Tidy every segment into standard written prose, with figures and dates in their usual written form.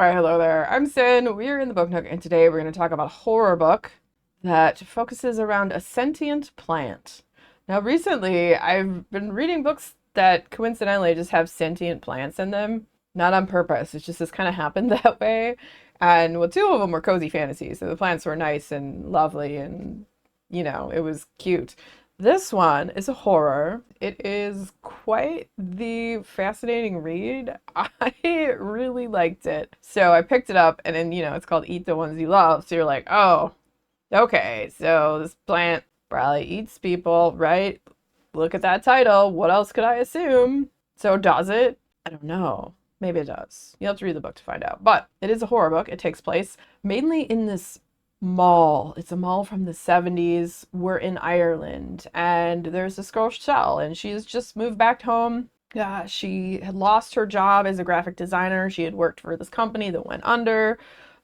All right, hello there. I'm Sin. We're in the Book Nook, and today we're going to talk about a horror book that focuses around a sentient plant. Now, recently, I've been reading books that coincidentally just have sentient plants in them, not on purpose. It's just this kind of happened that way. And well, two of them were cozy fantasies, so the plants were nice and lovely, and it was cute. This one is a horror. It is quite the fascinating read. I really liked it. So I picked it up and then, it's called Eat the Ones You Love. So you're like, oh, okay, so this plant probably eats people, right? Look at that title. What else could I assume? So does it? I don't know. Maybe it does. You'll have to read the book to find out. But it is a horror book. It takes place mainly in this mall. It's a mall from the 70s. We're in Ireland, and there's this girl, Shell, and she's just moved back home. She had lost her job as a graphic designer. She had worked for this company that went under.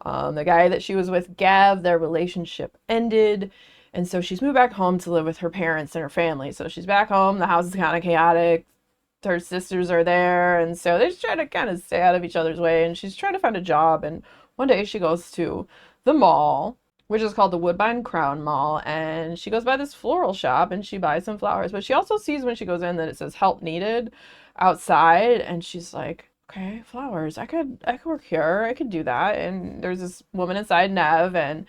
The guy that she was with, Gav, their relationship ended. And so she's moved back home to live with her parents and her family. So she's back home. The house is kind of chaotic. Her sisters are there. And so they're just trying to kind of stay out of each other's way. And she's trying to find a job. And one day she goes to the mall, which is called the Woodbine Crown Mall, and she goes by this floral shop and she buys some flowers. But she also sees when she goes in that it says help needed outside, and she's like, okay, flowers. I could work here. I could do that. And there's this woman inside, Nev, and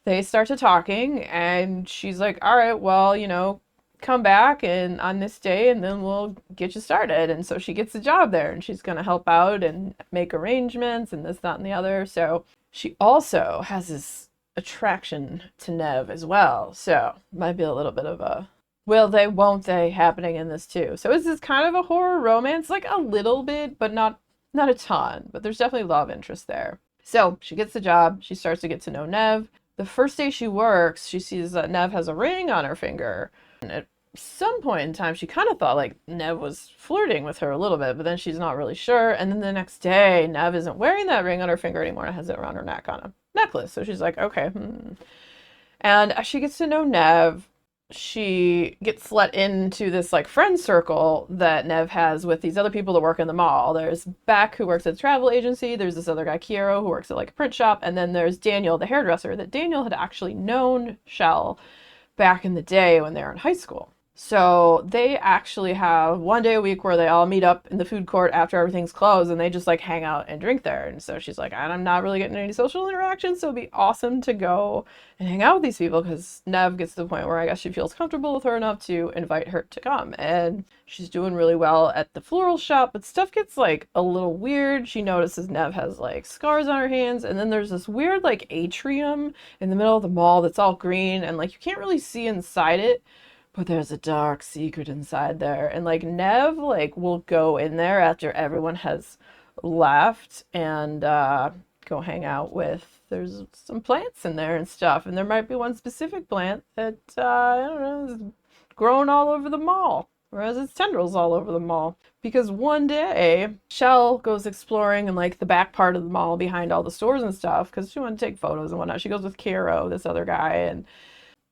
they start to talking, and she's like, all right, well, come back and on this day and then we'll get you started. And so she gets a job there and she's going to help out and make arrangements and this, that, and the other. So she also has this attraction to Nev as well. So might be a little bit of a will they, won't they happening in this too. So is this kind of a horror romance? Like a little bit, but not a ton. But there's definitely love interest there. So she gets the job. She starts to get to know Nev. The first day she works, she sees that Nev has a ring on her finger. And at some point in time, she kind of thought like Nev was flirting with her a little bit, but then she's not really sure. And then the next day, Nev isn't wearing that ring on her finger anymore and has it around her neck on a necklace. So she's like, okay. And as she gets to know Nev, she gets let into this like friend circle that Nev has with these other people that work in the mall. There's Beck, who works at a travel agency. There's this other guy, Kiero, who works at like a print shop. And then there's Daniel, the hairdresser, that Daniel had actually known Shell back in the day when they were in high school. So they actually have one day a week where they all meet up in the food court after everything's closed and they just like hang out and drink there. And so she's like, I'm not really getting any social interaction, so it'd be awesome to go and hang out with these people, because Nev gets to the point where I guess she feels comfortable with her enough to invite her to come. And she's doing really well at the floral shop, but stuff gets like a little weird. She notices Nev has like scars on her hands, and then there's this weird like atrium in the middle of the mall that's all green and like you can't really see inside it. But there's a dark secret inside there. And like Nev like will go in there after everyone has left and go hang out with, there's some plants in there and stuff. And there might be one specific plant that I don't know, is growing all over the mall. Or has its tendrils all over the mall. Because one day, Shell goes exploring in like the back part of the mall behind all the stores and stuff, because she wanted to take photos and whatnot. She goes with Kiro, this other guy, and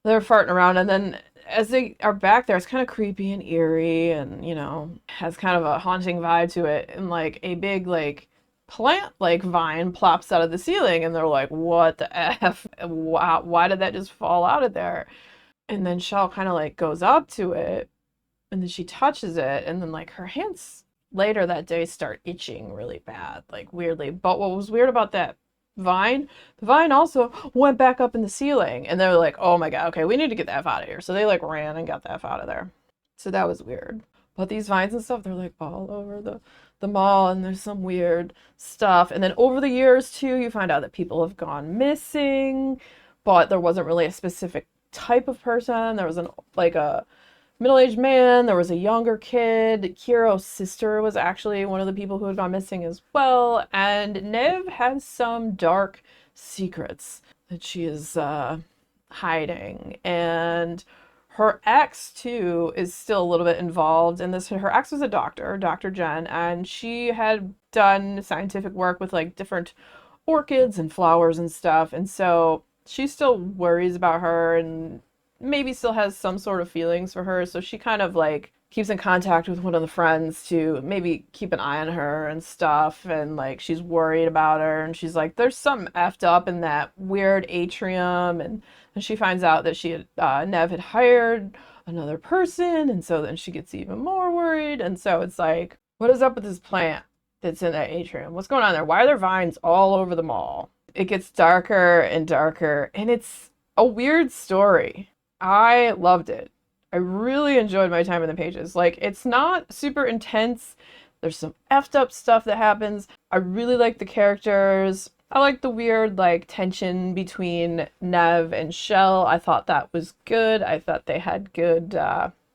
they're farting around, and then as they are back there, it's kind of creepy and eerie and, has kind of a haunting vibe to it. And like a big like plant like vine plops out of the ceiling, and they're like, what the F? Wow, why did that just fall out of there? And then Shell kind of like goes up to it and then she touches it, and then like her hands later that day start itching really bad, like weirdly. But what was weird about that vine, the vine also went back up in the ceiling, and they're like, oh my god, okay, we need to get the F out of here. So they like ran and got the F out of there. So that was weird. But these vines and stuff, they're like all over the mall, and there's some weird stuff. And then over the years too, you find out that people have gone missing, but there wasn't really a specific type of person. There was a middle-aged man, there was a younger kid. Kiro's sister was actually one of the people who had gone missing as well. And Nev has some dark secrets that she is hiding. And her ex, too, is still a little bit involved in this. Her ex was a doctor, Dr. Jen, and she had done scientific work with like different orchids and flowers and stuff. And so she still worries about her and maybe still has some sort of feelings for her. So she kind of like keeps in contact with one of the friends to maybe keep an eye on her and stuff, and like she's worried about her, and she's like, there's something effed up in that weird atrium, and she finds out that Nev had hired another person, and so then she gets even more worried, and so it's like, what is up with this plant that's in that atrium? What's going on there? Why are there vines all over the mall? It gets darker and darker, and it's a weird story. I loved it. I really enjoyed my time in the pages. Like, it's not super intense. There's some effed up stuff that happens. I really like the characters. I like the weird, like, tension between Nev and Shell. I thought that was good. I thought they had good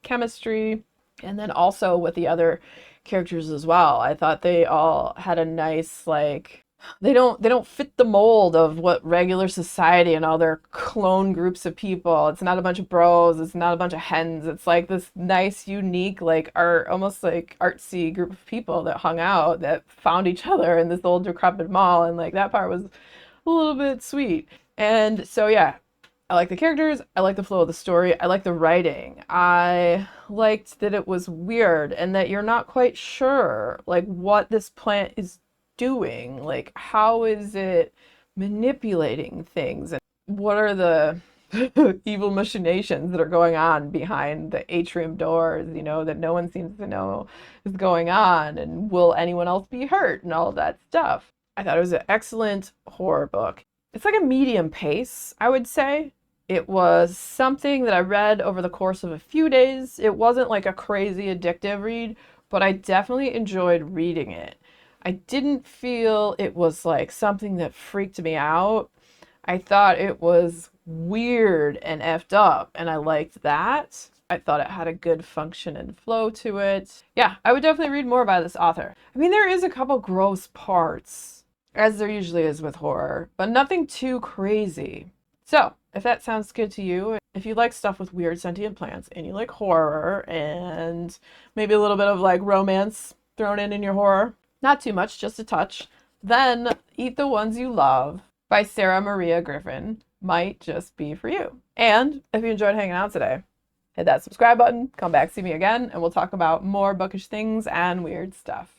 chemistry. And then also with the other characters as well. I thought they all had a nice, like, they don't fit the mold of what regular society and all their clone groups of people. It's not a bunch of bros, it's not a bunch of hens. It's like this nice, unique, like art, almost like artsy group of people that hung out, that found each other in this old decrepit mall, and like that part was a little bit sweet. And so yeah, I like the characters, I like the flow of the story, I like the writing. I liked that it was weird and that you're not quite sure like what this plant is doing. Like, how is it manipulating things, and what are the evil machinations that are going on behind the atrium doors, you know, that no one seems to know is going on, and will anyone else be hurt, and all of that stuff. I thought it was an excellent horror book. It's like a medium pace, I would say. It was something that I read over the course of a few days. It wasn't like a crazy addictive read, but I definitely enjoyed reading it. I didn't feel it was like something that freaked me out. I thought it was weird and effed up, and I liked that. I thought it had a good function and flow to it. Yeah, I would definitely read more by this author. I mean, there is a couple gross parts, as there usually is with horror, but nothing too crazy. So, if that sounds good to you, if you like stuff with weird sentient plants, and you like horror, and maybe a little bit of like romance thrown in your horror, not too much, just a touch, then Eat the Ones You Love by Sarah Maria Griffin might just be for you. And if you enjoyed hanging out today, hit that subscribe button, come back, see me again, and we'll talk about more bookish things and weird stuff.